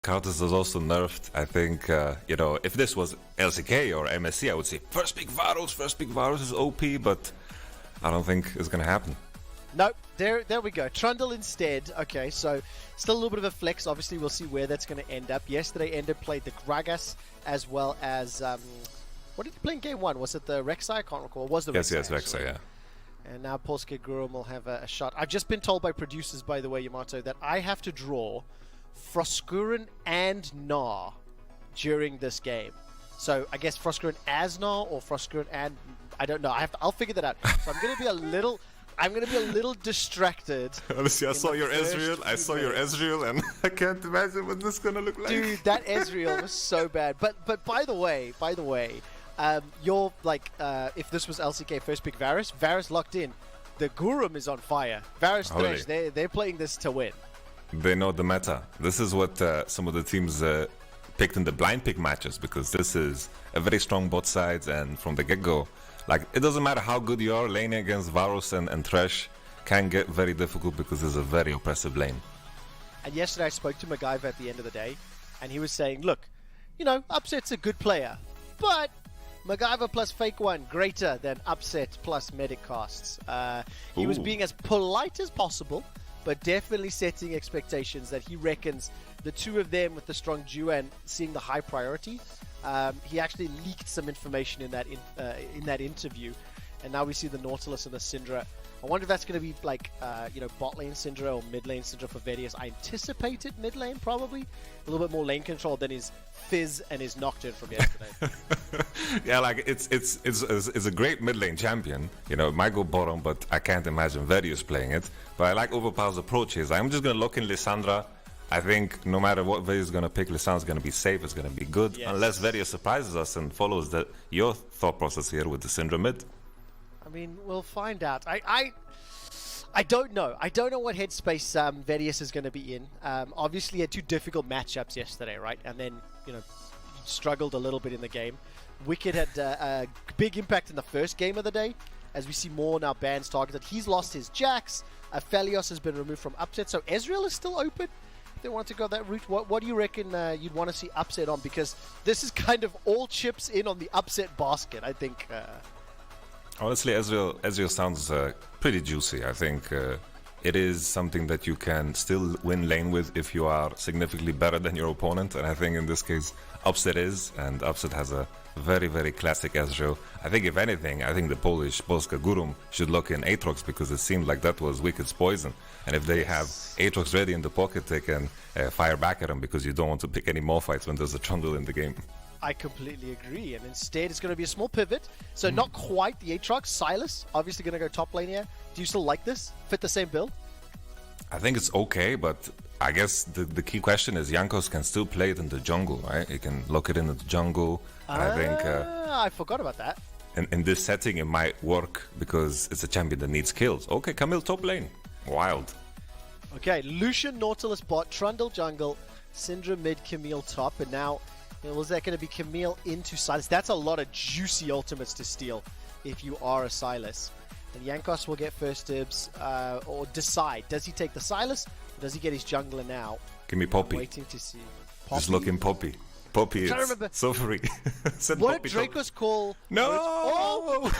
Counters is also nerfed. I think, if this was LCK or MSC, I would say first pick Varus. First pick Varus is OP, but I don't think it's going to happen. Nope, there we go. Trundle instead. Okay, so still a little bit of a flex. Obviously, we'll see where that's going to end up. Yesterday, Ender played the Gragas as well as... what did he play in game one? Was it the Rek'Sai? I can't recall. It was the Rek'Sai? Yes, Rek'Sai, yeah. And now Polska Gurom will have a shot. I've just been told by producers, by the way, Yamato, that I have to draw Froskuren and Gnar during this game. So I guess Froskuren as Gnar or Froskuren and... I don't know. I'll figure that out. So I'm going to be a little distracted. Honestly, I saw your Ezreal, and I can't imagine what this is gonna look like. Dude, that Ezreal was so bad. But by the way, you're like, if this was LCK first pick Varus locked in. The Gurum is on fire. Varus Thresh, they're playing this to win. They know the meta. This is what some of the teams picked in the blind pick matches, because this is a very strong both sides, and from the get-go, like, it doesn't matter how good you are, laning against Varus and Thresh can get very difficult because it's a very oppressive lane. And yesterday I spoke to MacGyver at the end of the day, and he was saying, look, Upset's a good player, but MacGyver plus Fake One greater than Upset plus Medic costs. He was being as polite as possible, but definitely setting expectations that he reckons the two of them with the strong duo and seeing the high priority. He actually leaked some information in that interview, and now we see the Nautilus and the Syndra. I wonder if that's going to be like bot lane Syndra or mid lane Syndra for Vedius. I anticipated mid lane, probably a little bit more lane control than his Fizz and his Nocturne from yesterday. Yeah, like it's a great mid lane champion. It might go bottom, but I can't imagine Vedius playing it. But I like Overpower's approaches. I'm just going to lock in Lissandra. I think no matter what Vedius is going to pick, Lissandra's going to be safe, it's going to be good. Yes. Unless Vedius surprises us and follows your thought process here with the Syndra mid. I mean, we'll find out. I don't know. I don't know what headspace Vedius is going to be in. Obviously, he had two difficult matchups yesterday, right? And then, struggled a little bit in the game. Wicked had a big impact in the first game of the day, as we see more now bans targeted. He's lost his Jax. Felios has been removed from Upset, so Ezreal is still open. They want to go that route. What do you reckon you'd want to see Upset on? Because this is kind of all chips in on the Upset basket, I think. Honestly, Ezreal sounds pretty juicy. I think it is something that you can still win lane with if you are significantly better than your opponent. And I think in this case, Upset is. And Upset has a very, very classic Ezreal. I think if anything, I think the Polish Polska Gurom should lock in Aatrox, because it seemed like that was Wicked's poison. And if they have Aatrox ready in the pocket, they can fire back at him, because you don't want to pick any more fights when there's a Trundle in the game. I completely agree, and instead it's going to be a small pivot. So not quite the Aatrox. Sylas, obviously going to go top lane here. Do you still like this? Fit the same build? I think it's okay, but I guess the key question is Jankos can still play it in the jungle, right? He can lock it in the jungle. I think I forgot about that. In this setting, it might work because it's a champion that needs kills. Okay, Camille top lane. Wild. Okay, Lucian, Nautilus bot, Trundle jungle, Syndra mid, Camille top, and now was that going to be Camille into Sylas? That's a lot of juicy ultimates to steal if you are a Sylas. And Jankos will get first dibs, or decide. Does he take the Sylas, or does he get his jungler now? Give me Poppy. I'm waiting to see. Poppy? Just looking Poppy. Poppy is so free. What did Dracos call? No! Oh!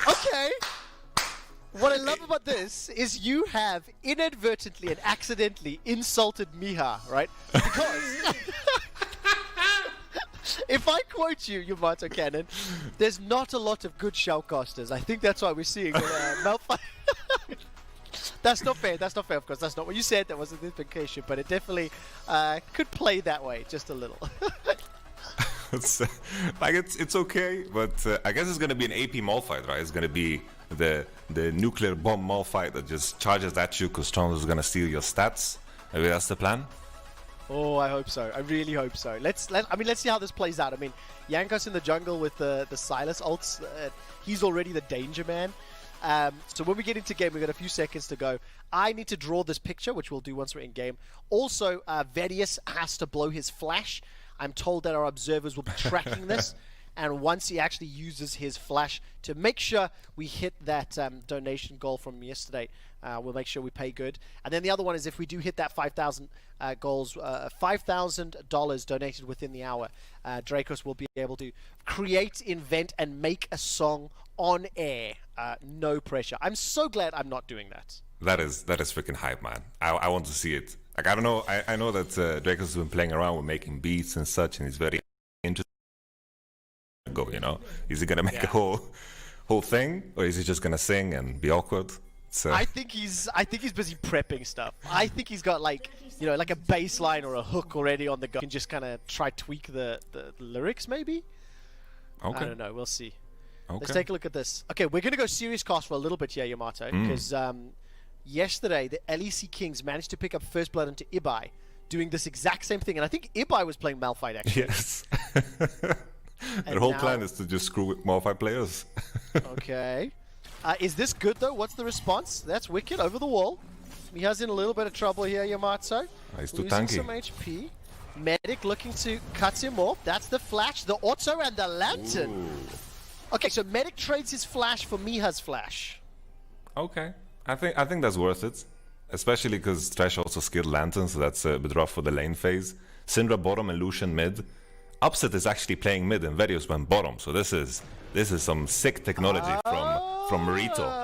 Okay. What I love about this is you have inadvertently and accidentally insulted Miha, right? Because if I quote you, Yamato Cannon, there's not a lot of good shoutcasters. I think that's why we're seeing Malphite. That's not fair. That's not fair, of course. That's not what you said. That wasn't the implication, but it definitely could play that way just a little. It's okay, but I guess it's going to be an AP Malphite, right? It's going to be the nuclear bomb Malphite that just charges at you because Trundle is going to steal your stats. Maybe that's the plan. Oh, I hope so. I really hope so. Let's see how this plays out. I mean, Jankos in the jungle with the Sylas ults. He's already the danger man. So when we get into game, we've got a few seconds to go. I need to draw this picture, which we'll do once we're in game. Also, Vedius has to blow his flash. I'm told that our observers will be tracking this. And once he actually uses his flash to make sure we hit that donation goal from yesterday, We'll make sure we pay good. And then the other one is if we do hit that 5,000 goals, $5,000 donated within the hour, Jankos will be able to create, invent, and make a song on air. No pressure. I'm so glad I'm not doing that. That is freaking hype, man. I want to see it. Like, I don't know. I know that Jankos has been playing around with making beats and such, and he's very interested. Go, you know, is he gonna make a whole thing, or is he just gonna sing and be awkward? I think he's busy prepping stuff. I think he's got like a bass line or a hook already on the go. He can just kind of try tweak the lyrics maybe. Okay. I don't know. We'll see. Okay. Let's take a look at this. Okay, we're gonna go serious cast for a little bit here, Yamato, because yesterday the LEC Kings managed to pick up first blood into Ibai, doing this exact same thing, and I think Ibai was playing Malphite actually. Yes. Their whole plan is to just screw with Malphite players. Okay. Is this good though? What's the response? That's wicked over the wall. He has in a little bit of trouble here, Yamato. He's too Losing tanky. some HP. Medic looking to cut him off. That's the flash, the auto, and the lantern. Ooh. Okay, so Medic trades his flash for Miha's flash. Okay, I think that's worth it, especially because Trash also skilled Lantern, so that's a bit rough for the lane phase. Syndra bottom and Lucian mid. Upset is actually playing mid and Varios went bottom, so this is some sick technology from Rito.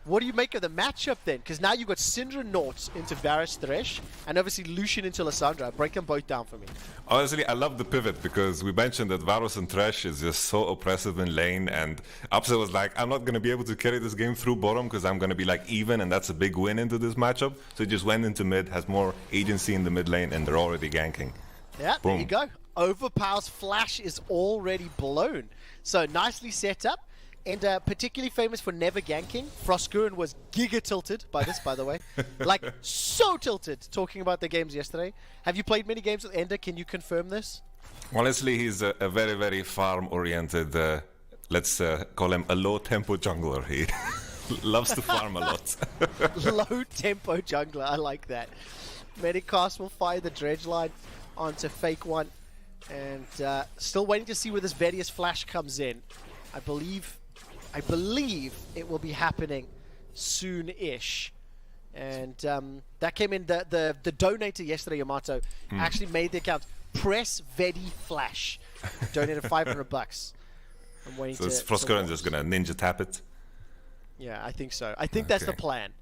What do you make of the matchup then? Because now you've got Syndra Naught into Varus Thresh, and obviously Lucian into Lissandra. Break them both down for me. Honestly, I love the pivot because we mentioned that Varus and Thresh is just so oppressive in lane, and Upset was like, I'm not going to be able to carry this game through bottom because I'm going to be like even, and that's a big win into this matchup. So he just went into mid, has more agency in the mid lane, and they're already ganking. Yeah, Boom. There you go. Overpower's flash is already blown. So nicely set up. And particularly famous for never ganking. Polska Gurom was giga tilted by this, by the way. Like, so tilted talking about the games yesterday. Have you played many games with Ender? Can you confirm this? Honestly, he's a very, very farm-oriented, let's call him a low-tempo jungler. He loves to farm a lot. Low-tempo jungler, I like that. Medicast will fire the dredge line onto Fake One. And still waiting to see where this Various flash comes in. I believe it will be happening soon-ish. And that came in, the donator yesterday, Yamato, actually made the account Press Vedi Flash. Donated $500. I'm waiting so is Polska Gurom just gonna ninja tap it? Yeah, I think so. I think that's the plan.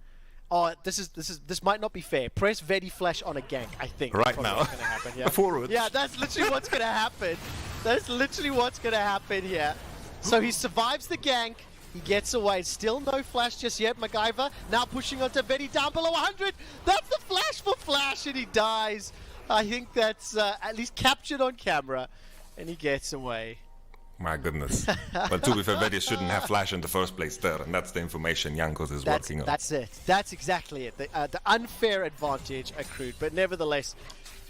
Oh, this might not be fair. Press Vedi Flash on a gank, I think. Right now. What's gonna happen, yeah. Forward. Yeah, that's literally what's gonna happen. That's literally what's gonna happen here. So he survives the gank, he gets away, still no flash just yet, MacGyver, now pushing onto Vedi down below 100, that's the flash for Flash, and he dies. I think that's at least captured on camera, and he gets away. My goodness. But to be fair, Vedi shouldn't have flash in the first place there, and that's the information Jankos is working on. That's it, that's exactly it, the unfair advantage accrued, but nevertheless,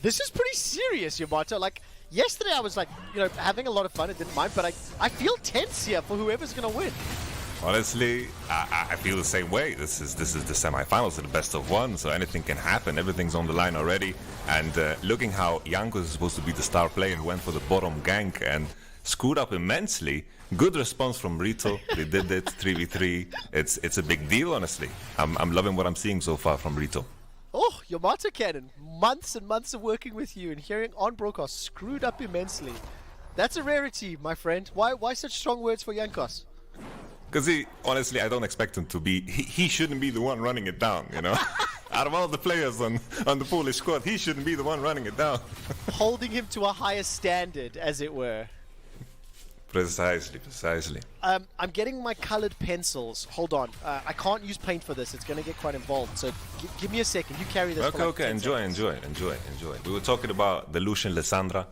this is pretty serious, Yamato. Like, yesterday I was like, having a lot of fun, I didn't mind, but I feel tense here for whoever's going to win. Honestly, I feel the same way. This is the semifinals, the best of one, so anything can happen. Everything's on the line already. And looking how Jankos is supposed to be the star player, went for the bottom gank and screwed up immensely. Good response from Rito. They did it 3v3. It's a big deal, honestly. I'm loving what I'm seeing so far from Rito. Oh, Yamato Cannon, months and months of working with you and hearing on broadcast screwed up immensely. That's a rarity, my friend. Why such strong words for Jankos? Because honestly, I don't expect him to be, he shouldn't be the one running it down, Out of all the players on the Polish squad, he shouldn't be the one running it down. Holding him to a higher standard, as it were. Precisely. I'm getting my colored pencils. Hold on. I can't use paint for this. It's going to get quite involved. So give me a second. You carry this. Okay. Enjoy. We were talking about the Lucian Lissandra.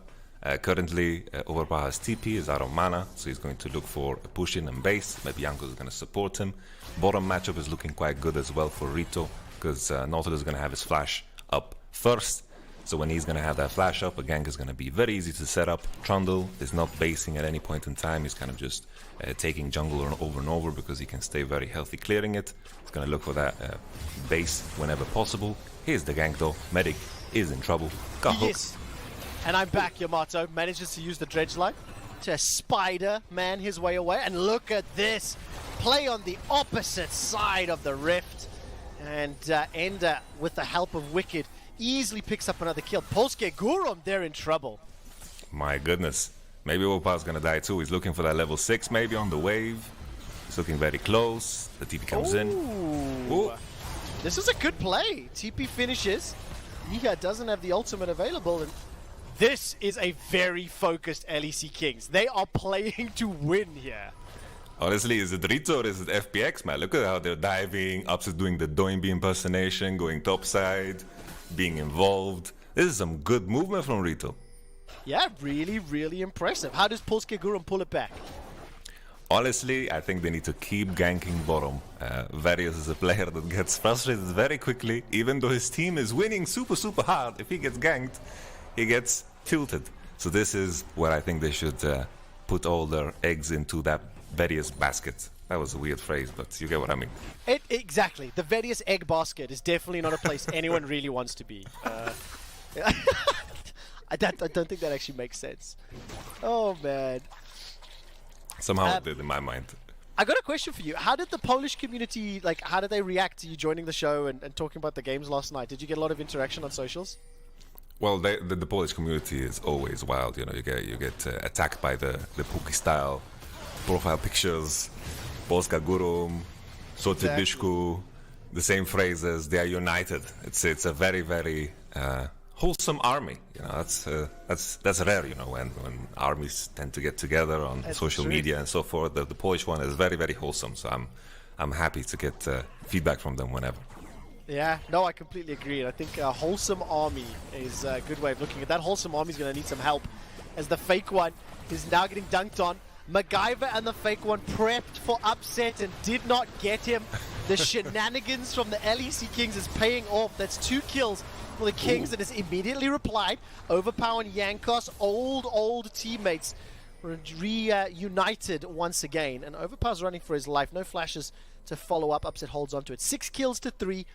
Currently, Overpower has TP, is out of mana, so he's going to look for a push-in and base. Maybe Jankos is going to support him. Bottom matchup is looking quite good as well for Rito, because Nautilus is going to have his flash up first. So when he's going to have that flash up, a gank is going to be very easy to set up. Trundle is not basing at any point in time. He's kind of just taking jungle over and over because he can stay very healthy clearing it. He's going to look for that base whenever possible. Here's the gank though. Medic is in trouble. Got hooked. Yes. And I'm back, Yamato. Manages to use the dredge line. to Spider-Man his way away. And look at this play on the opposite side of the rift. And Ender, with the help of Wicked, easily picks up another kill. Polska Gurom, they're in trouble. My goodness. Maybe Opa's gonna die too. He's looking for that level 6 maybe on the wave. He's looking very close. The TP comes in. Ooh. This is a good play. TP finishes. Miha doesn't have the ultimate available. And this is a very focused LEC Kings. They are playing to win here. Honestly, is it Rito or is it FPX, man? Look at how they're diving. Ups is doing the Doinby impersonation, going topside, being involved. This is some good movement from Rito. Yeah, really, really impressive. How does Polska Gurom pull it back? Honestly, I think they need to keep ganking bottom. Various is a player that gets frustrated very quickly. Even though his team is winning super, super hard, if he gets ganked, he gets tilted. So this is where I think they should put all their eggs into that various basket. That was a weird phrase, but you get what I mean. Exactly. The various egg basket is definitely not a place anyone really wants to be. I don't think that actually makes sense. Oh, man. Somehow it did in my mind. I got a question for you. How did the Polish community, how did they react to you joining the show and talking about the games last night? Did you get a lot of interaction on socials? Well, the Polish community is always wild. You know, you get attacked by the Puki style profile pictures, Polska Gurom, Soty Bishku, the same phrases. They are united. It's a very, very wholesome army. You know, that's rare. You know, when armies tend to get together on social media and so forth. The Polish one is very, very wholesome. So I'm happy to get feedback from them whenever. Yeah, no, I completely agree. And I think a wholesome army is a good way of looking at that. Wholesome army is going to need some help, as the fake one is now getting dunked on. MacGyver and the fake one prepped for upset and did not get him. The shenanigans from the LEC Kings is paying off. That's 2 kills for the Kings. And is immediately replied. Overpower and Jankos, old teammates, reunited once again. And Overpower's running for his life. No flashes to follow up. Upset holds on to it. 6 kills to 3.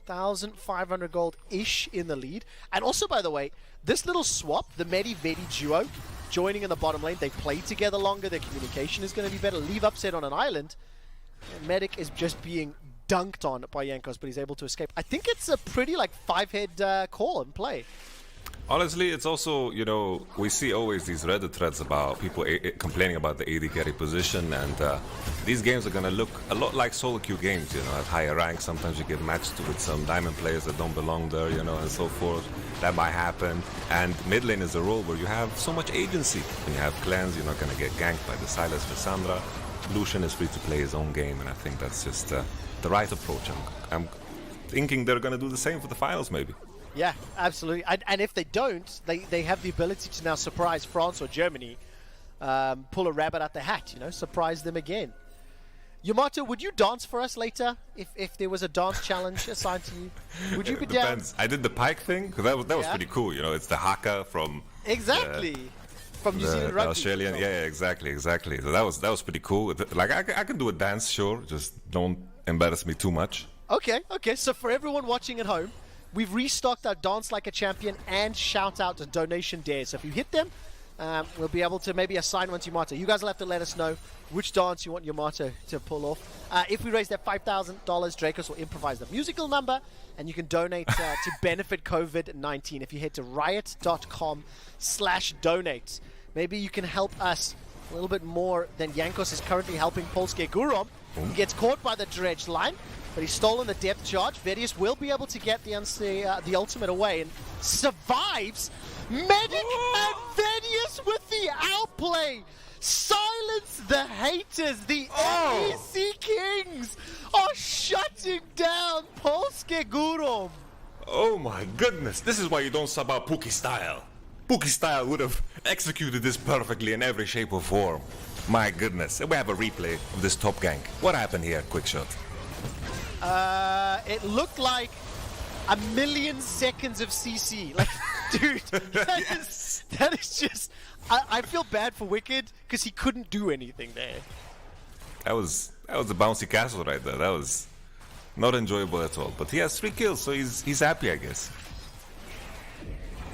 1,500 gold-ish in the lead. And also, by the way, this little swap, the Medi-Vedi duo, joining in the bottom lane, they play together longer, their communication is going to be better. Leave Upset on an island. And Medic is just being dunked on by Jankos, but he's able to escape. I think it's a pretty, 5-head call and play. Honestly, it's also, you know, we see always these Reddit threads about people complaining about the AD carry position, and these games are going to look a lot like solo queue games, you know, at higher ranks. Sometimes you get matched with some diamond players that don't belong there, you know, and so forth. That might happen. And mid lane is a role where you have so much agency. When you have clans, you're not going to get ganked by the Silas Lissandra. Lucian is free to play his own game, and I think that's just the right approach. I'm thinking they're going to do the same for the finals, maybe. Yeah, absolutely. And if they don't, they have the ability to now surprise France or Germany, pull a rabbit out the hat, you know, surprise them again. Yamato, would you dance for us later if there was a dance challenge assigned to you? Would you be down? Depends. I did the pike thing because that was pretty cool. You know, it's the haka from from New Zealand rugby. Australian, yeah, exactly. So that was pretty cool. Like I can do a dance, sure, just don't embarrass me too much. Okay. So for everyone watching at home, we've restocked our Dance Like a Champion and Shout Out to donation dares. So if you hit them, we'll be able to maybe assign one to Yamato. You guys will have to let us know which dance you want Yamato to pull off. If we raise that $5,000, Dracos will improvise the musical number, and you can donate to benefit COVID-19 if you head to riot.com/donate. Maybe you can help us a little bit more than Jankos is currently helping Polska Gurom. He gets caught by the dredge line, but he's stolen the depth charge. Vedius will be able to get the ultimate away and survives. Medic and Vedius with the outplay. Silence the haters. The LEC Kings are shutting down Polska Gurom. Oh my goodness. This is why you don't sub out Puki Style. Puki Style would have executed this perfectly in every shape or form. My goodness. We have a replay of this top gank. What happened here? Quick shot. It looked like 1,000,000 seconds of CC. Like, dude, that is just... I feel bad for Wicked because he couldn't do anything there. That was a bouncy castle right there. That was not enjoyable at all. But he has 3 kills, so he's happy, I guess.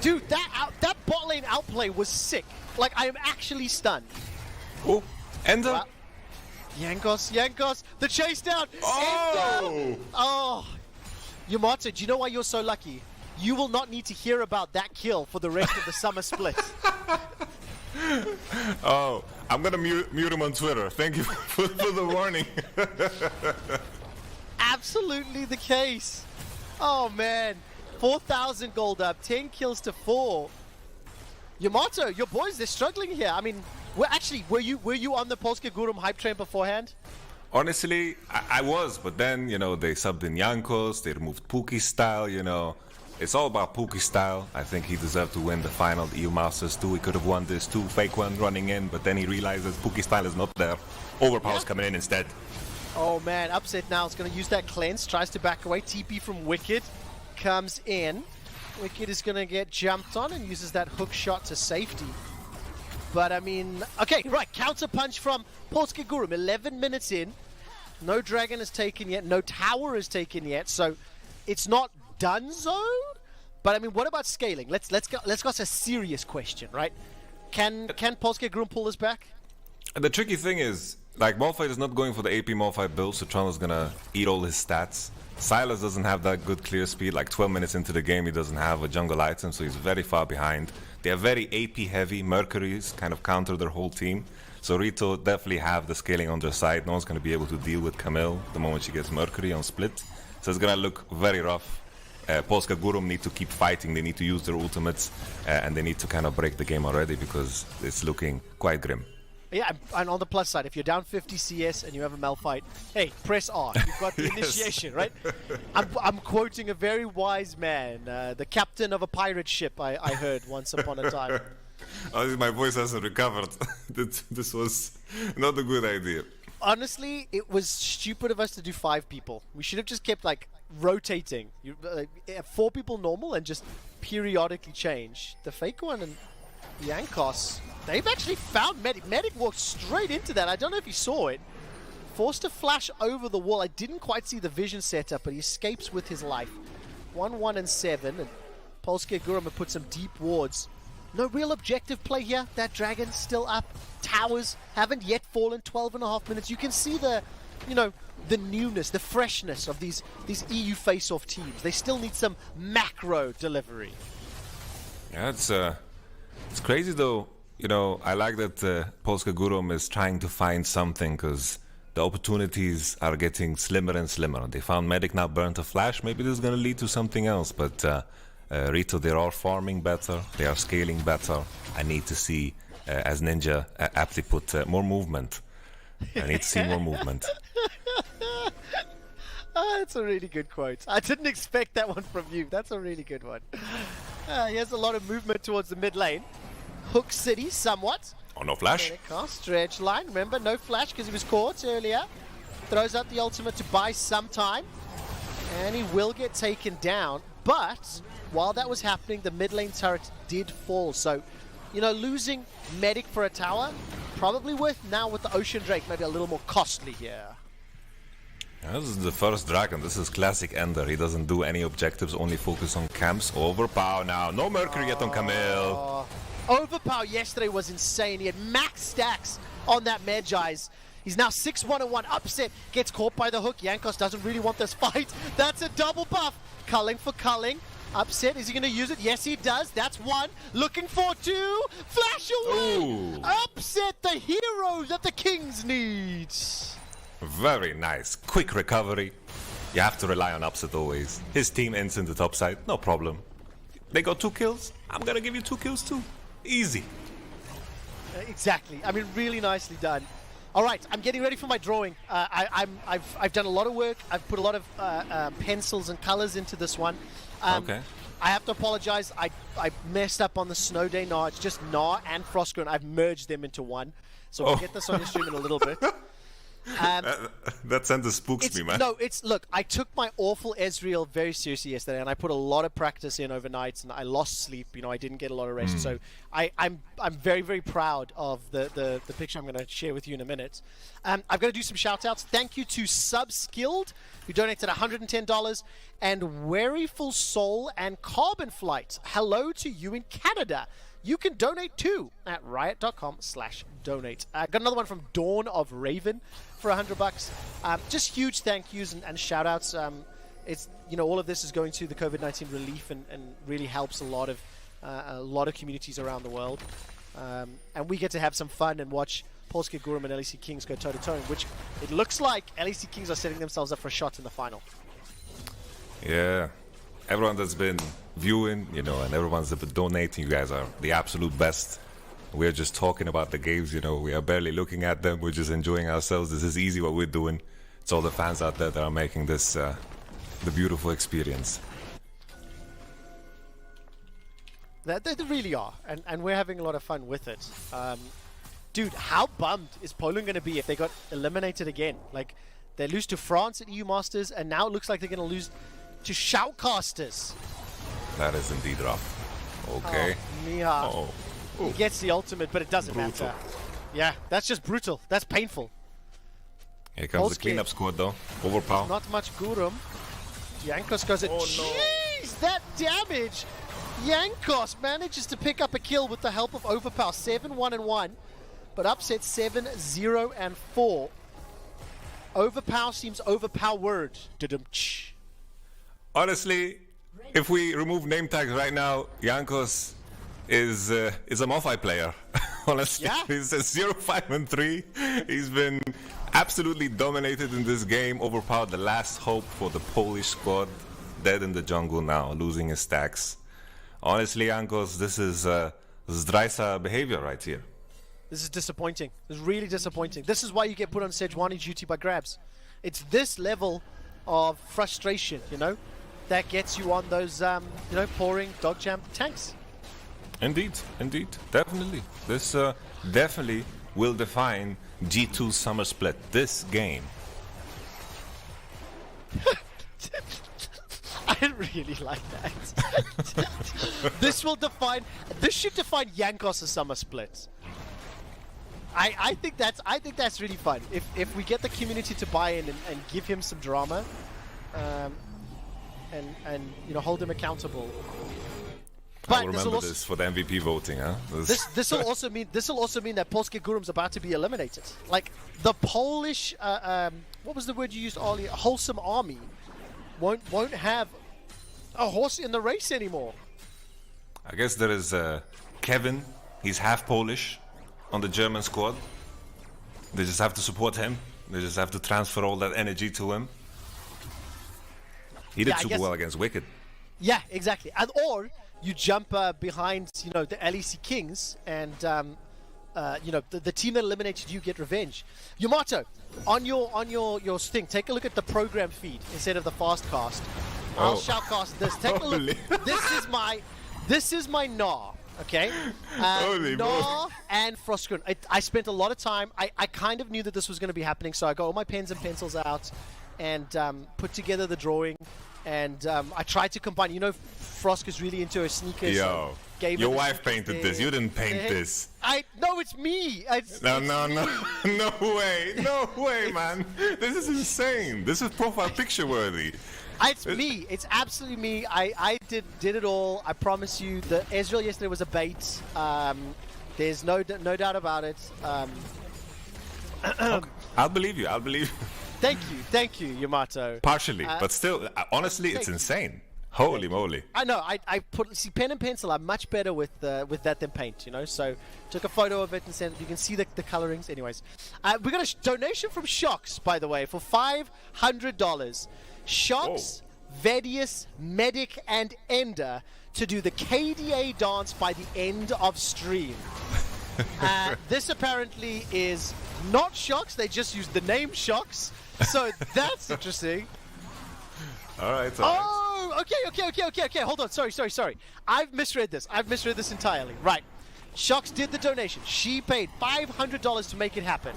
Dude, that bot lane outplay was sick. Like, I am actually stunned. Oh, Ender. Wow. Jankos, the chase down. Oh! Ender. Oh, Yamato, do you know why you're so lucky? You will not need to hear about that kill for the rest of the summer split. Oh, I'm gonna mute him on Twitter. Thank you for the warning. Absolutely the case. Oh man, 4,000 gold up, 10 kills to 4. Yamato, your boys, they're struggling here. I mean, were you on the Polska Gurom hype train beforehand? Honestly, I was, but then, you know, they subbed in Jankos, they removed Pookie's style, you know. It's all about Pookie's style. I think he deserved to win the final, the EU Masters too. He could have won this too, fake one running in, but then he realized that Pookie's style is not there. Overpower's coming in instead. Oh man, Upset now is going to use that cleanse, tries to back away. TP from Wicked comes in. Wicked is going to get jumped on and uses that hook shot to safety. But I mean, okay, right, counter punch from Polska Gurom, 11 minutes in. No dragon is taken yet, no tower is taken yet, so it's not donezo. But I mean, what about scaling? Let's go to a serious question, right? Can Polska Gurom pull this back? The tricky thing is, like, Malphite is not going for the AP Malphite build, so Tron is gonna eat all his stats. Silas doesn't have that good clear speed, like 12 minutes into the game he doesn't have a jungle item, so he's very far behind. They are very AP heavy, Mercury's kind of counter their whole team. So Rito definitely have the scaling on their side. No one's going to be able to deal with Camille the moment she gets Mercury on split. So it's going to look very rough. Polska Gurom need to keep fighting, they need to use their ultimates, and they need to kind of break the game already because it's looking quite grim. Yeah, and on the plus side, if you're down 50 CS and you have a Malphite, hey, press R. You've got the initiation, right? I'm quoting a very wise man, the captain of a pirate ship, I heard once upon a time. Oh, my voice hasn't recovered. This was not a good idea. Honestly, it was stupid of us to do 5 people. We should have just kept, like, rotating. 4 people normal and just periodically change. The fake one and Jankos, they've actually found Medic. Medic walked straight into that. I don't know if he saw it. Forced to flash over the wall. I didn't quite see the vision setup, but he escapes with his life. 1-1 and 7, and Polska Gurom have put some deep wards. No real objective play here. That dragon's still up. Towers haven't yet fallen. 12.5 minutes. You can see the, you know, the newness, the freshness of these EU face-off teams. They still need some macro delivery. Yeah, it's crazy though. You know, I like that Polska Gurom is trying to find something because the opportunities are getting slimmer and slimmer. They found Medic now burnt a flash. Maybe this is going to lead to something else. But Rito, they are farming better. They are scaling better. I need to see, as Ninja aptly put, more movement. I need to see more movement. Oh, that's a really good quote. I didn't expect that one from you. That's a really good one. He has a lot of movement towards the mid lane. Hook City, somewhat. Oh, no flash. Stretch line. Remember, no flash because he was caught earlier. Throws out the ultimate to buy some time. And he will get taken down. But while that was happening, the mid lane turret did fall. So, you know, losing Medic for a tower, probably worth now with the Ocean Drake, maybe a little more costly here. Yeah, this is the first dragon. This is classic Ender. He doesn't do any objectives, only focus on camps. Overpower now. No Mercury yet on Camille. Overpower yesterday was insane. He had max stacks on that Magi's. He's now 6-1-1. Upset gets caught by the hook. Jankos doesn't really want this fight. That's a double buff. Culling for Culling. Upset, is he going to use it? Yes, he does. That's 1. Looking for 2. Flash away. Ooh. Upset, the hero that the Kings need. Very nice. Quick recovery. You have to rely on Upset always. His team ends in the top side. No problem. They got 2 kills. I'm going to give you 2 kills too. Easy. Exactly. I mean, really nicely done. All right, I'm getting ready for my drawing. I've done a lot of work. I've put a lot of pencils and colors into this one. Okay. I have to apologize. I messed up on the snow day. No, it's just Gnaw and Frostgreen. I've merged them into one. So we'll get this on your stream in a little bit. That sentence spooks me, man. No, look, I took my awful Ezreal very seriously yesterday, and I put a lot of practice in overnight, and I lost sleep. I didn't get a lot of rest, so I'm very, very proud of the picture I'm going to share with you in a minute. I've got to do some shout-outs. Thank you to Subskilled, who donated $110, and Wearyful Soul and Carbon Flight. Hello to you in Canada. You can donate too at riot.com/donate. Got another one from Dawn of Raven for $100. Just huge thank yous and shout outs. It's all of this is going to the COVID-19 relief and really helps a lot of communities around the world. And we get to have some fun and watch Polska Gurom and LEC Kings go toe to toe, which it looks like LEC Kings are setting themselves up for a shot in the final. Yeah. Everyone that's been viewing, and everyone's that's been donating, you guys are the absolute best. We're just talking about the games, we are barely looking at them. We're just enjoying ourselves. This is easy what we're doing. It's all the fans out there that are making this the beautiful experience. They really are, and we're having a lot of fun with it. Dude, how bummed is Poland going to be if they got eliminated again? Like, they lose to France at EU Masters, and now it looks like they're going to lose to Shoutcasters. That is indeed rough. Okay. Oh, Miha. He gets the ultimate, but it doesn't matter. Yeah, that's just brutal. That's painful. Here comes the cleanup squad, though. Overpower. Not much Gurum. Jankos goes Jeez, that damage! Jankos manages to pick up a kill with the help of Overpower. 7-1-1, but upset 7-0-4. Overpower seems overpowered. Honestly, if we remove name tags right now, Jankos is a Mofi player. Honestly, yeah. He's a 0-5-3. He's been absolutely dominated in this game. Overpowered, the last hope for the Polish squad. Dead in the jungle now, losing his stacks. Honestly, Jankos, this is Zdrajsa behavior right here. This is disappointing. This is really disappointing. This is why you get put on Sejuani duty by Grabs. It's this level of frustration, that gets you on those, pouring dog jam tanks. Indeed, definitely. This definitely will define G2's summer split. This game. I really like that. This should define Jankos' summer split. I think that's really fun. If we get the community to buy in and give him some drama, and hold him accountable. But I'll remember this for the MVP voting, huh? This will also mean that Polska Gurom's about to be eliminated. Like the Polish, what was the word you used earlier? Wholesome army won't have a horse in the race anymore. I guess there is Kevin. He's half Polish on the German squad. They just have to support him. They just have to transfer all that energy to him. He did super well against Wicked. Yeah, exactly. Or you jump behind, the LEC Kings, and the team that eliminated you get revenge. Yamato, on your thing, take a look at the program feed instead of the fast cast. I'll shoutcast this. Take a look. This is my Gnar. Okay, Gnar and Frostgrun. I spent a lot of time. I kind of knew that this was going to be happening, so I got all my pens and pencils out and put together the drawing. And I tried to combine. Frosk is really into her sneakers. Yo, your wife painted this. You didn't paint this. No, it's me. No way, man. This is insane. This is profile picture worthy. It's me. It's absolutely me. I did it all. I promise you. The Ezreal yesterday was a bait. There's no doubt about it. Okay. I'll believe you. Thank you, Yamato. Partially, but still, honestly, it's insane. Holy moly! I know. I put pen and pencil. I'm much better with that than paint. So took a photo of it and sent. You can see the colorings. Anyways, we got a donation from Shocks, by the way, for $500. Shocks, Vedius, Medic, and Ender to do the KDA dance by the end of stream. This apparently is not Shocks. They just used the name Shocks. So that's interesting. All right. Oh, okay. Hold on. Sorry. I've misread this entirely. Right. Shocks did the donation. She paid $500 to make it happen.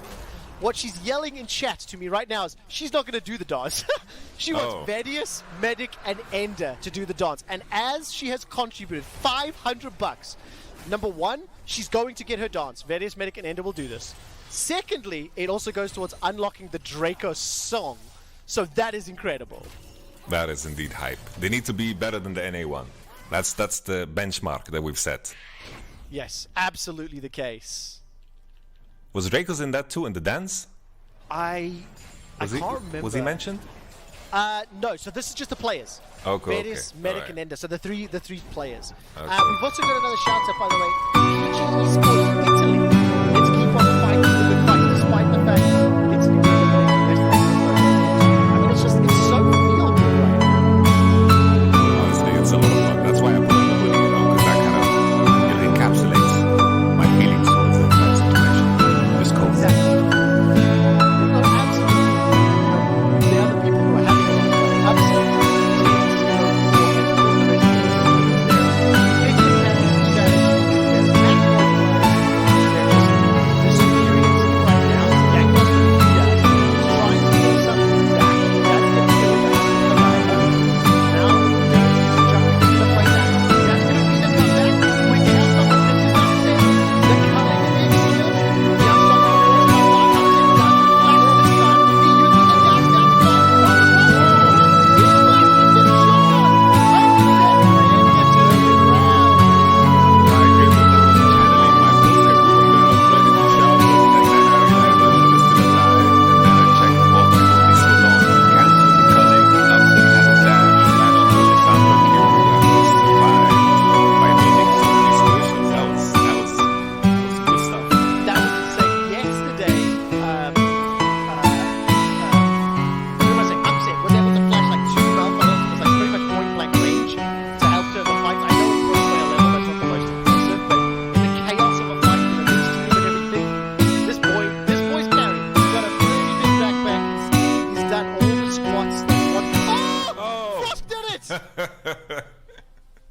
what she's yelling in chat to me right now is she's not going to do the dance. She wants Vedius, Medic, and Ender to do the dance. And as she has contributed $500, number one, she's going to get her dance. Vedius, Medic, and Ender will do this. Secondly, it also goes towards unlocking the Draco song. So that is incredible. That is indeed hype. They need to be better than the NA1. That's the benchmark that we've set. Yes, absolutely the case. Was Dracos in that too, in the dance? I can't remember. Was he mentioned? No, so this is just the players. Okay. Vedius, Medic, Right. and Ender. So the three players. Okay. We've also got another shout out, by the way. Future Esports Italy. Let's keep on fighting the good fight, despite the fact it's new. I mean, it's so feel good right now. Honestly, it's a lot of fun. That's why I put on the hoodie, because that kind of encapsulates my feelings towards that situation. Just cool. Exactly. No, absolutely. The other people who are having a lot of fun.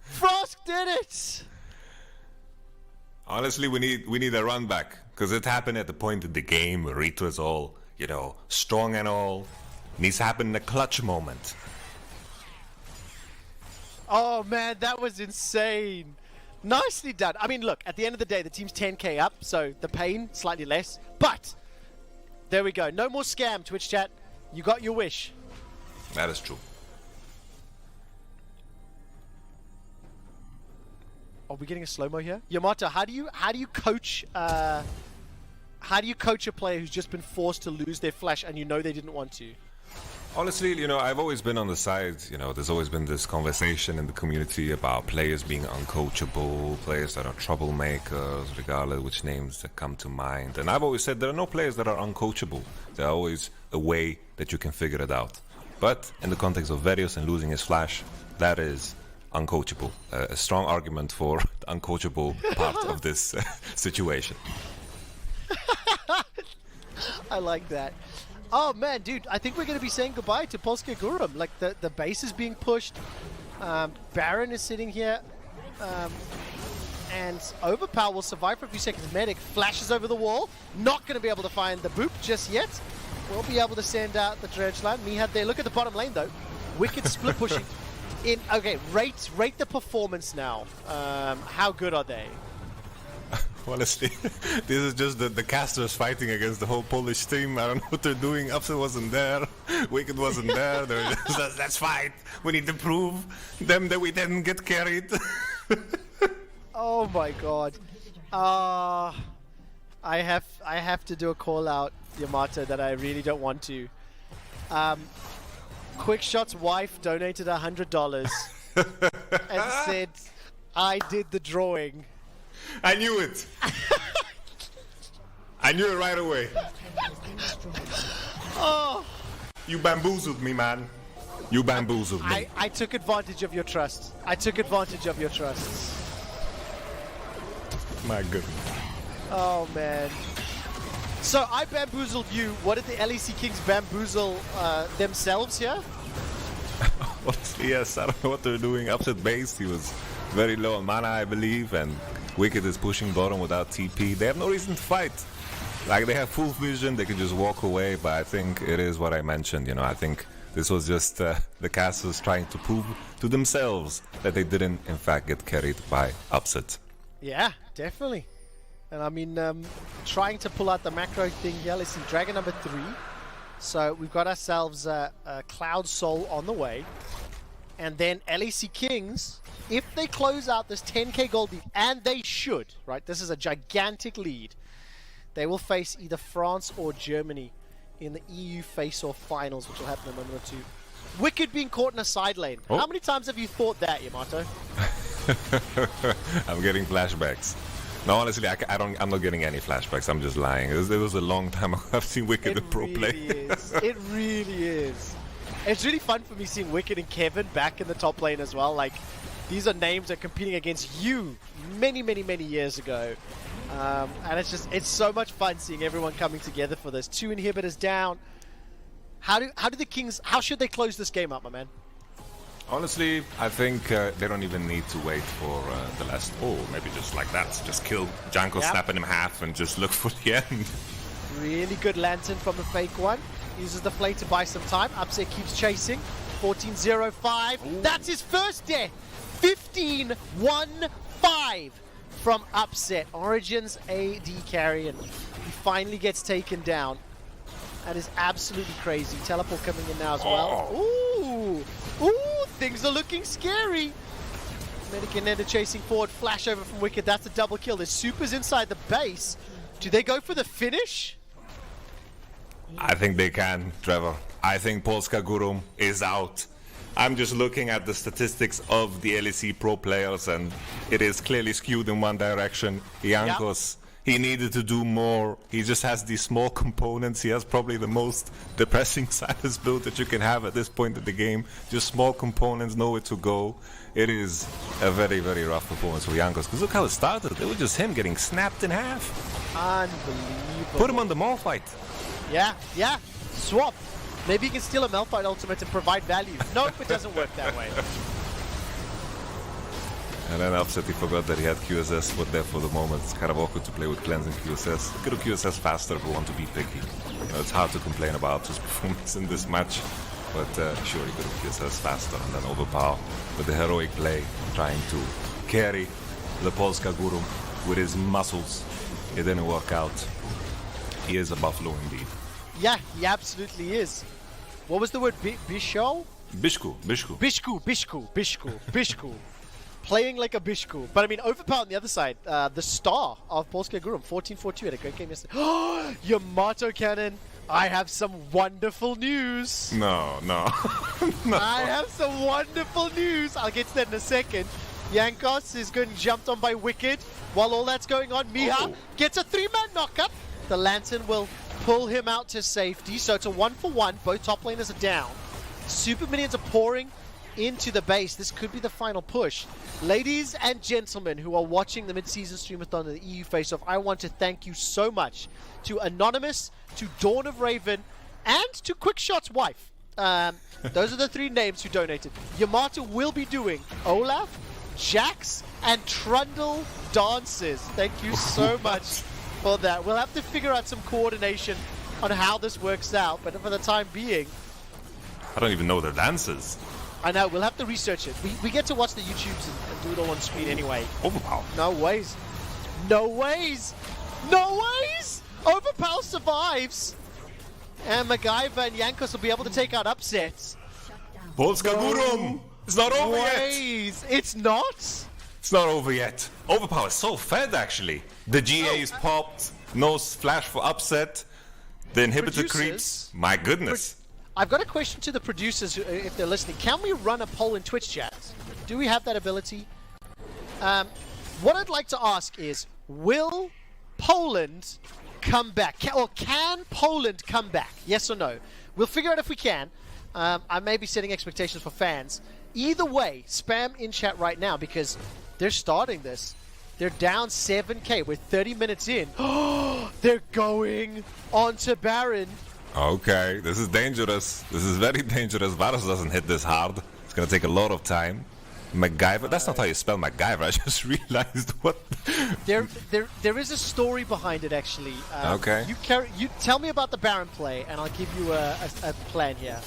Frost did it! Honestly, we need a run back, because it happened at the point in the game where Rito is all, strong and all. Needs to happen in a clutch moment. Oh man, that was insane. Nicely done. I mean, look, at the end of the day, the team's 10k up, so the pain, slightly less. But, there we go. No more scam, Twitch chat. You got your wish. That is true. Are we getting a slow-mo here? Yamato, how do you coach a player who's just been forced to lose their flash and you know they didn't want to? Honestly, I've always been on the side, there's always been this conversation in the community about players being uncoachable, players that are troublemakers, regardless of which names that come to mind. And I've always said there are no players that are uncoachable. There's always a way that you can figure it out. But in the context of Vedius and losing his flash, that is uncoachable. A strong argument for the uncoachable part of this situation. I like that. Oh man, dude, I think we're going to be saying goodbye to Polska Gurom. Like, the base is being pushed. Baron is sitting here. And Overpower will survive for a few seconds. Medic flashes over the wall. Not going to be able to find the boop just yet. We'll be able to send out the dredge line. Mihad there. Look at the bottom lane, though. Wicked split pushing. Okay, rate the performance now. How good are they? Honestly, this is just the casters fighting against the whole Polish team. I don't know what they're doing. Upset wasn't there. Wicked wasn't there. They're just, let's fight. We need to prove them that we didn't get carried. Oh my god. I have to do a call out, Yamato, that I really don't want to. Quickshot's wife donated $100 and said, I did the drawing. I knew it. I knew it right away. Oh. You bamboozled me, man. You bamboozled me. I took advantage of your trust. I took advantage of your trust. My goodness. Oh, man. So I bamboozled you. What did the LEC Kings bamboozle themselves here? Honestly, yes. I don't know what they're doing. Upset base. He was very low on mana, I believe, and Wicked is pushing bottom without TP. They have no reason to fight. Like, they have full vision, they can just walk away, but I think it is what I mentioned, I think this was just the casters trying to prove to themselves that they didn't, in fact, get carried by upset. Yeah, definitely. And I mean, trying to pull out the macro thing here. Let's see, Dragon number 3. So we've got ourselves a Cloud Soul on the way. And then LEC Kings, if they close out this 10k gold lead, and they should, right? This is a gigantic lead. They will face either France or Germany in the EU face-off finals, which will happen in a moment or two. Wicked being caught in a side lane. Oh. How many times have you thought that, Yamato? I'm getting flashbacks. No, honestly, I'm not getting any flashbacks. I'm just lying. It was a long time ago I've seen Wicked in pro play. It really is. It's really fun for me seeing Wicked and Kevin back in the top lane as well. Like, these are names that are competing against you many, many, many years ago. And it's so much fun seeing everyone coming together for this. 2 inhibitors down. How do the Kings, how should they close this game up, my man? Honestly, I think they don't even need to wait for the last... Oh, maybe just like that. Just kill Jankos, snap in half, and just look for the end. Really good Lantern from the fake one. Uses the play to buy some time. Upset keeps chasing. 14-0-5. That's his first death. 15-1-5 from Upset. Origin's AD carry, and he finally gets taken down. That is absolutely crazy. Teleport coming in now as well. Ooh! Ooh! Things are looking scary. Medic and Ender chasing forward. Flash over from Wicked. That's a double kill. There's supers inside the base. Do they go for the finish? I think they can, Trevor. I think Polska Gurom is out. I'm just looking at the statistics of the LEC pro players, and it is clearly skewed in one direction. Jankos, he needed to do more. He just has these small components. He has probably the most depressing Silas build that you can have at this point in the game. Just small components, nowhere to go. It is a very, very rough performance for Jankos. Because look how it started. It was just him getting snapped in half. Unbelievable. Put him on the Malphite. Yeah. Swap. Maybe he can steal a Malphite ultimate and provide value. Nope, it doesn't work that way. And then Upset, he forgot that he had QSS there for the moment. It's kind of awkward to play with cleansing QSS. You could have QSS faster if you want to be picky. It's hard to complain about his performance in this match. But sure, he could have QSS faster and then overpower. With the heroic play, trying to carry the Polska Gurom with his muscles. It didn't work out. He is a Buffalo indeed. Yeah, he absolutely is. What was the word? Bisho? Bishku. Playing like a Bishku. But I mean, Overpower on the other side. The star of Polska Gurom. 14-4-2. Had a great game yesterday. Yamato Cannon. I have some wonderful news. No. No. I have some wonderful news. I'll get to that in a second. Jankos is getting jumped on by Wicked. While all that's going on, Miha gets a 3-man knockup. The Lantern will pull him out to safety. So it's a 1-for-1. Both top laners are down. Super minions are pouring into the base. This could be the final push. Ladies and gentlemen who are watching the mid-season streamathon of the EU Face-Off, I want to thank you so much to Anonymous, to Dawn of Raven, and to Quickshot's wife. Those are the 3 names who donated. Yamato will be doing Olaf, Jax, and Trundle dances. Thank you so much for that. We'll have to figure out some coordination on how this works out, but for the time being... I don't even know their dances. I know, we'll have to research it. We get to watch the YouTubes and do it all on screen anyway. Overpower. No ways. Overpower survives. And MacGyver and Jankos will be able to take out upsets. Polska Gurom! It's not over yet! It's not? It's not over yet. Overpower is so fed, actually. The GA is popped. No flash for upset. The inhibitor creeps. My goodness. I've got a question to the producers, if they're listening. Can we run a poll in Twitch chat? Do we have that ability? What I'd like to ask is, will Poland come back? Can Poland come back? Yes or no? We'll figure out if we can. I may be setting expectations for fans. Either way, spam in chat right now because they're starting this. They're down 7k. We're 30 minutes in. They're going on to Baron. Okay, this is dangerous. This is very dangerous. Varus doesn't hit this hard. It's going to take a lot of time. MacGyver? That's not how you spell MacGyver. I just realized what. There is a story behind it, actually. Okay. You tell me about the Baron play, and I'll give you a plan here.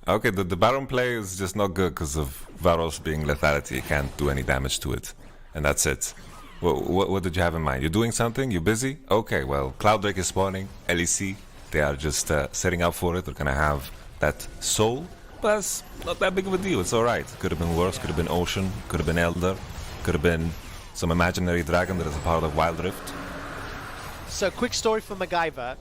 Okay, the Baron play is just not good because of Varos being lethality. You can't do any damage to it. And that's it. What did you have in mind? You're doing something? You're busy? Okay, well, Cloud Drake is spawning. LEC, they are just setting up for it. They're going to have that soul. But it's not that big of a deal. It's alright. Could have been worse. Could have been Ocean. Could have been Elder. Could have been some imaginary dragon that is a part of Wild Rift. So, quick story for MacGyver.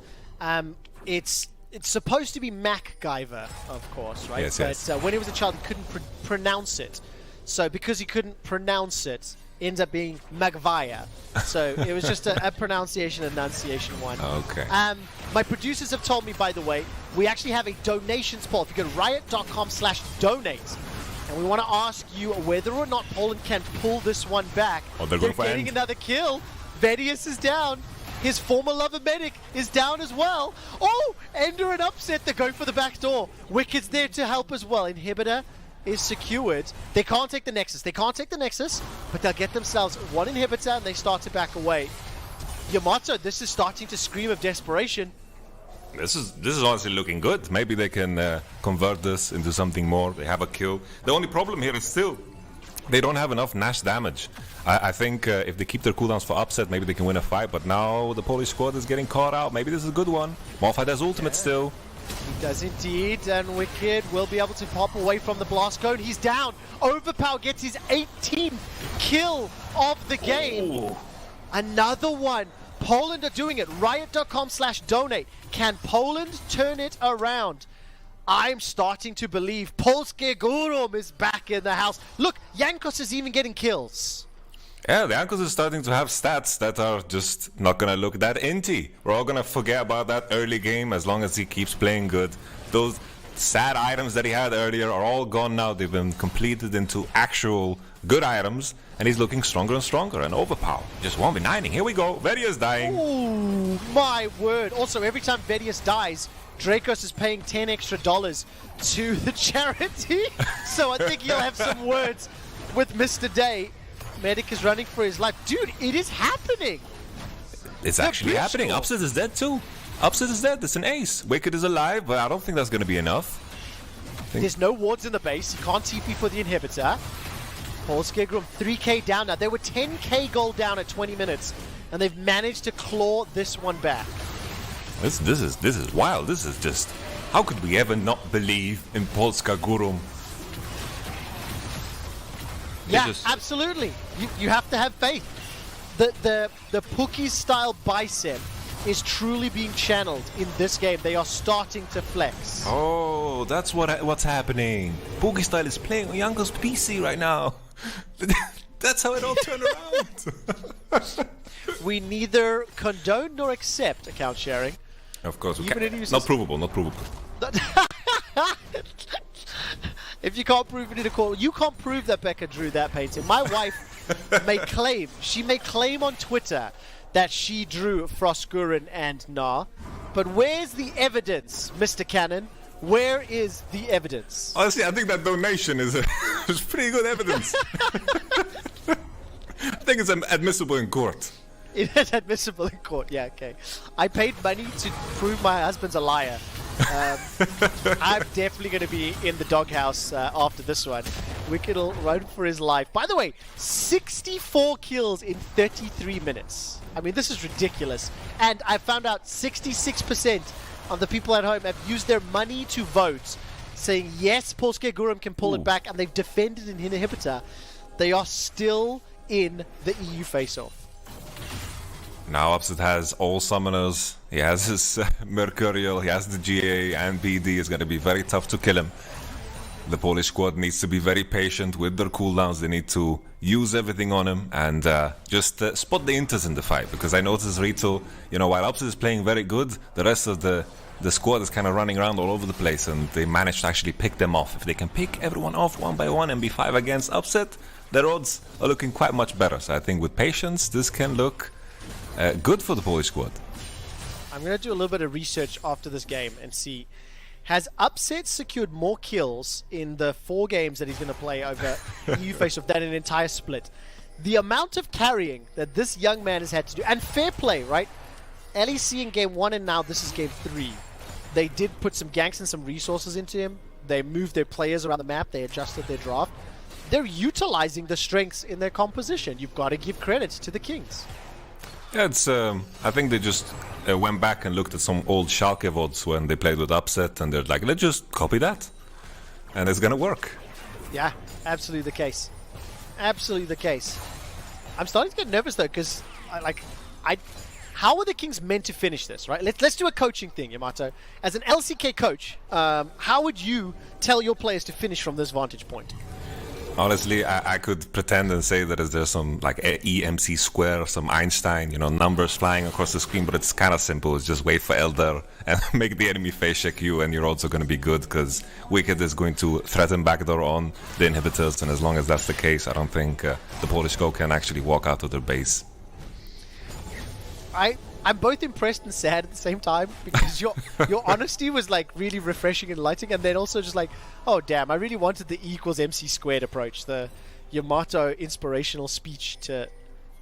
It's supposed to be MacGyver, of course, right? Yes, but yes. when he was a child, he couldn't pronounce it. So because he couldn't pronounce it, it ends up being Magvaya. So it was just a pronunciation enunciation one. Okay. My producers have told me, by the way, we actually have a donations poll. If you go to riot.com/donate, and we want to ask you whether or not Poland can pull this one back. Oh, they're getting another kill. Vedius is down. His former lover medic is down as well. Oh, Ender and Upset, they're going for the back door. Wicked's there to help as well. Inhibitor is secured. They can't take the Nexus. But they'll get themselves one Inhibitor and they start to back away. Yamato, this is starting to scream of desperation. This is honestly looking good. Maybe they can convert this into something more. They have a kill. The only problem here is still they don't have enough Nash damage. I think if they keep their cooldowns for Upset, maybe they can win a fight. But now the Polish squad is getting caught out. Maybe this is a good one. Morphite has ultimate still. He does indeed, and Wicked will be able to pop away from the blast cone. He's down. Overpower gets his 18th kill of the game. Ooh. Another one. Poland are doing it. Riot.com/donate. Can Poland turn it around? I'm starting to believe Polska Gurom is back in the house. Look, Jankos is even getting kills. Yeah, the Jankos is starting to have stats that are just not going to look that inty. We're all going to forget about that early game as long as he keeps playing good. Those sad items that he had earlier are all gone now. They've been completed into actual good items. And he's looking stronger and stronger. And overpower. Just 1v9ing. Here we go. Vedius dying. Ooh, my word. Also, every time Vedius dies, Dracos is paying $10 extra to the charity. So I think he'll have some words with Mr. Day. Medic is running for his life. Dude, it is happening. It's actually happening. Upset is dead too. Upset is dead. It's an ace. Wicked is alive, but I don't think that's going to be enough. There's no wards in the base. You can't TP for the inhibitor. Polska Gurom 3k down now. They were 10k gold down at 20 minutes, and they've managed to claw this one back. This is wild. This is just... How could we ever not believe in Polska Gurom? Yeah, absolutely. You have to have faith. The Pookie style bicep is truly being channeled in this game. They are starting to flex. Oh, that's what's happening. Pookie style is playing on Jankos PC right now. That's how it all turned around. We neither condone nor accept account sharing. Of course, we can't. Not provable. If you can't prove it in a court, you can't prove that Becca drew that painting. My wife may claim, on Twitter that she drew Frostgurin and Nah. But where's the evidence, Mr. Cannon? Where is the evidence? Honestly, I think that donation is pretty good evidence. I think it's admissible in court. It is admissible in court, yeah, okay. I paid money to prove my husband's a liar. I'm definitely going to be in the doghouse after this one. Wicked will run for his life. By the way, 64 kills in 33 minutes. I mean, this is ridiculous. And I found out 66% of the people at home have used their money to vote, saying yes, Polska Gurom can pull it back, and they've defended an inhibitor. They are still in the EU face-off. Now Upset has all summoners, he has his Mercurial, he has the GA and BD. It's going to be very tough to kill him. The Polish squad needs to be very patient with their cooldowns. They need to use everything on him and just spot the inters in the fight. Because I noticed Rito, while Upset is playing very good, the rest of the squad is kind of running around all over the place, and they managed to actually pick them off. If they can pick everyone off one by one and be 5 against Upset, their odds are looking quite much better. So I think with patience, this can look good for the Polish squad. I'm going to do a little bit of research after this game and see has Upset secured more kills in the 4 games that he's going to play over EU face-off than an entire split. The amount of carrying that this young man has had to do, and fair play, right? LEC in game 1 and now this is game 3. They did put some ganks and some resources into him. They moved their players around the map. They adjusted their draft. They're utilizing the strengths in their composition. You've got to give credit to the Kings. Yeah, it's. I think they just went back and looked at some old Schalke VODs when they played with Upset, and they're like, let's just copy that, and it's gonna work. Yeah, absolutely the case. Absolutely the case. I'm starting to get nervous though, because how are the Kings meant to finish this, right? Let's do a coaching thing, Yamato. As an LCK coach, how would you tell your players to finish from this vantage point? Honestly, I could pretend and say that there's some like EMC square, some Einstein, numbers flying across the screen, but it's kind of simple. It's just wait for Elder and make the enemy face check you, and you're also going to be good because Wicked is going to threaten backdoor on the inhibitors, and as long as that's the case, I don't think the Polish Go can actually walk out of their base. I'm both impressed and sad at the same time, because your honesty was like really refreshing and enlightening, and then also just like, oh damn, I really wanted the E equals MC squared approach, the Yamato inspirational speech to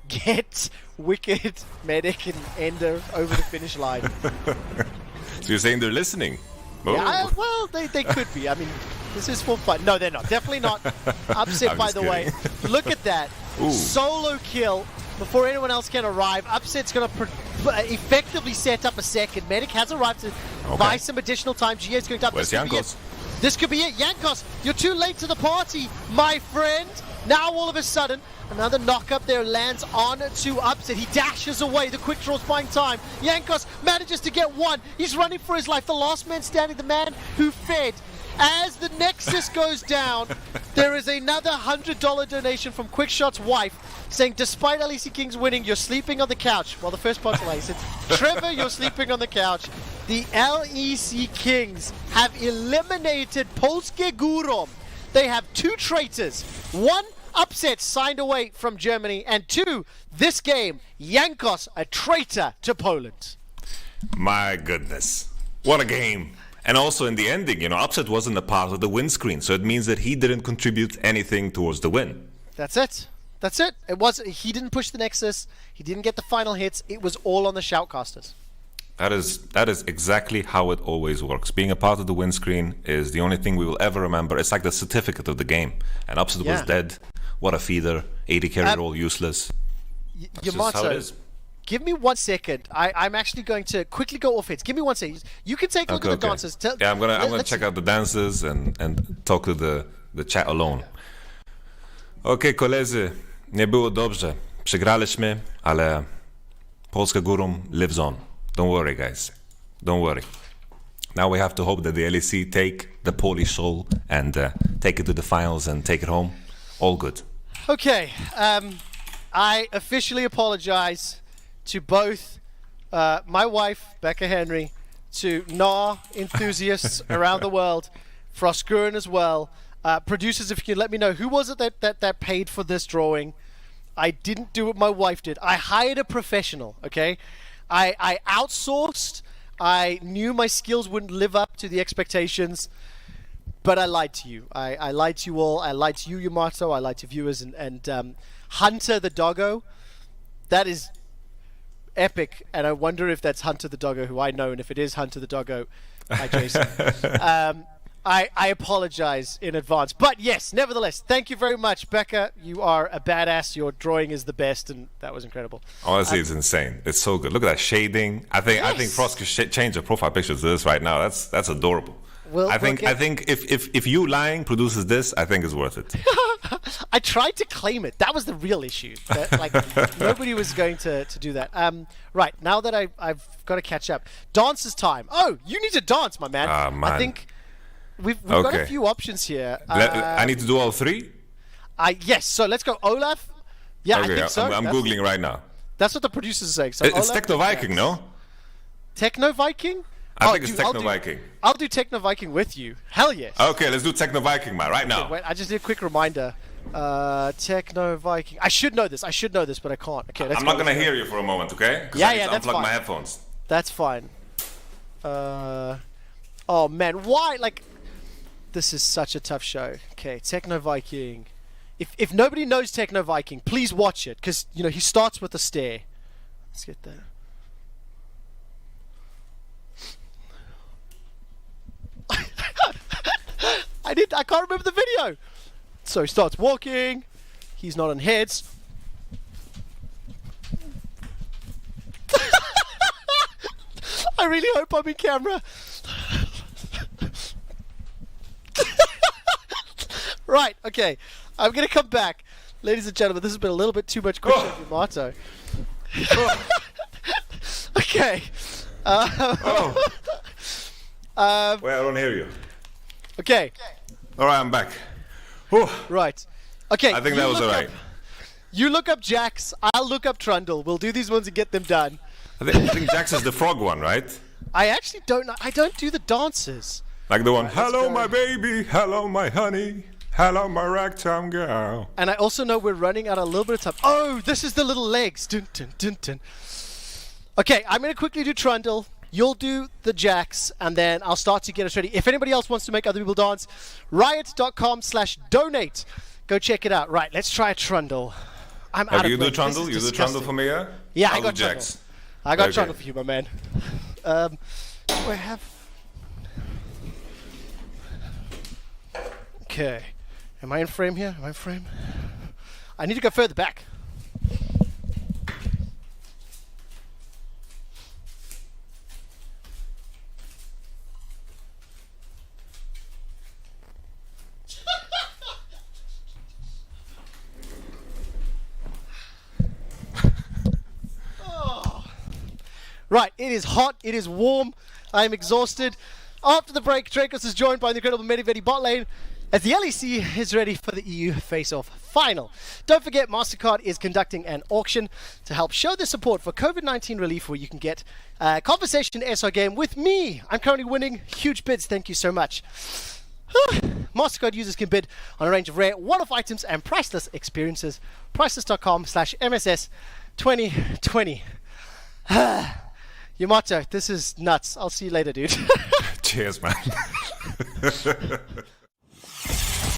get Wicked, Medic, and Ender over the finish line. So you're saying they're listening? Oh. Yeah, well, they could be. I mean, this is for fun. No, they're not. Definitely not. Upset, by the way. Look at that. Ooh. Solo kill before anyone else can arrive. Upset's going to effectively set up a second. Medic has arrived to buy some additional time. GA is going to... Where's Jankos? This could be it. Jankos, you're too late to the party, my friend. Now, all of a sudden, another knock-up there lands on to Upset. He dashes away. The quick draw's buying time. Jankos manages to get one. He's running for his life. The last man standing, the man who fed. As the Nexus goes down, there is another $100 donation from Quickshot's wife saying, despite LEC Kings winning, you're sleeping on the couch. Well, the first part's like, said, Trevor, you're sleeping on the couch. The LEC Kings have eliminated Polska Gurom. They have 2 traitors. 1, Upset signed away from Germany, and 2, this game, Jankos, a traitor to Poland. My goodness. What a game. And also in the ending, Upset wasn't a part of the win screen, so it means that he didn't contribute anything towards the win. That's it. That's it. He didn't push the Nexus. He didn't get the final hits. It was all on the Shoutcasters. That is exactly how it always works. Being a part of the win screen is the only thing we will ever remember. It's like the certificate of the game. And Upset was dead. What a feeder. 80 carry roll useless. That's just how it is. Give me 1 second. I'm actually going to quickly go off hits. Give me 1 second. You can take a look at the dancers. I'm gonna check out the dances and talk to the chat alone. Okay, koledzy, nie było dobrze. Przegraliśmy, ale Polska Gurom lives on. Don't worry, guys. Don't worry. Now we have to hope that the LEC take the Polish soul and take it to the finals and take it home. All good. Okay. I officially apologize to both my wife, Becca Henry, to NAR enthusiasts around the world, Frostguren as well. Producers, if you can let me know, who was it that paid for this drawing? I didn't do what my wife did. I hired a professional, okay? I outsourced. I knew my skills wouldn't live up to the expectations, but I lied to you. I lied to you all. I lied to you, Yamato. I lied to viewers. And Hunter the Doggo, that is epic, and I wonder if that's Hunter the Doggo, who I know, and if it is Hunter the Doggo, hi Jason. I apologize in advance, but yes, nevertheless, thank you very much, Becca. You are a badass. Your drawing is the best, and that was incredible. Honestly, it's insane. It's so good. Look at that shading. I think Frost could change the profile picture to this right now. That's adorable. I think if you lying produces this, I think it's worth it. I tried to claim it. That was the real issue. Nobody was going to do that. Right, now that I've got to catch up. Dance is time. Oh, you need to dance, my man. Man. I think we've got a few options here. I need to do all 3? Yes, so let's go. Olaf? Yeah, okay, I think so. I'm Googling right now. That's what the producers are saying. So it's Techno Viking, no? Techno Viking? I think it's Techno Viking. I'll do Techno Viking with you. Hell yes. Okay, let's do Techno Viking, man, right now. Okay, wait, I just did a quick reminder. Techno Viking. I should know this, but I can't. Okay, let's I'm not going to hear you for a moment, okay? Yeah, that's fine. Unplug my headphones. That's fine. Oh man, why? Like, this is such a tough show. Okay, Techno Viking. If nobody knows Techno Viking, please watch it, because you know he starts with a stare. Let's get there. I can't remember the video. So he starts walking. He's not on heads. I really hope I'm in camera. Right, okay. I'm going to come back. Ladies and gentlemen, this has been a little bit too much question of Yamato. Okay. Wait, I don't hear you. Okay. All right, I'm back. Whew. Right. Okay. I think that was all right. You look up Jax, I'll look up Trundle. We'll do these ones and get them done. I think Jax is the frog one, right? I actually don't know. I don't do the dances. Like the one, let's hello go. my baby, hello my honey, hello my ragtime girl. And I also know we're running out a little bit of time. Oh, this is the little legs. Dun, dun, dun, dun. Okay, I'm going to quickly do Trundle. You'll do the Jax, and then I'll start to get us ready. If anybody else wants to make other people dance, riot.com/donate. Go check it out. Right, let's try a Trundle. I'm out of You do breath. Trundle? This You is do Trundle disgusting. for me, yeah? Yeah, I'll I got do Jax. Trundle. I got Okay. Trundle for you, my man. Do I have... Okay. Am I in frame here? Am I in frame? I need to go further back. Right, it is hot, it is warm, I am exhausted. After the break, Jankos is joined by the incredible Medivetti bot lane as the LEC is ready for the EU face-off final. Don't forget, MasterCard is conducting an auction to help show their support for COVID-19 relief, where you can get a Conversation SR game with me. I'm currently winning huge bids, thank you so much. MasterCard users can bid on a range of rare one-off items and priceless experiences. Priceless.com/MSS2020. Yamato, this is nuts. I'll see you later, dude. Cheers, man.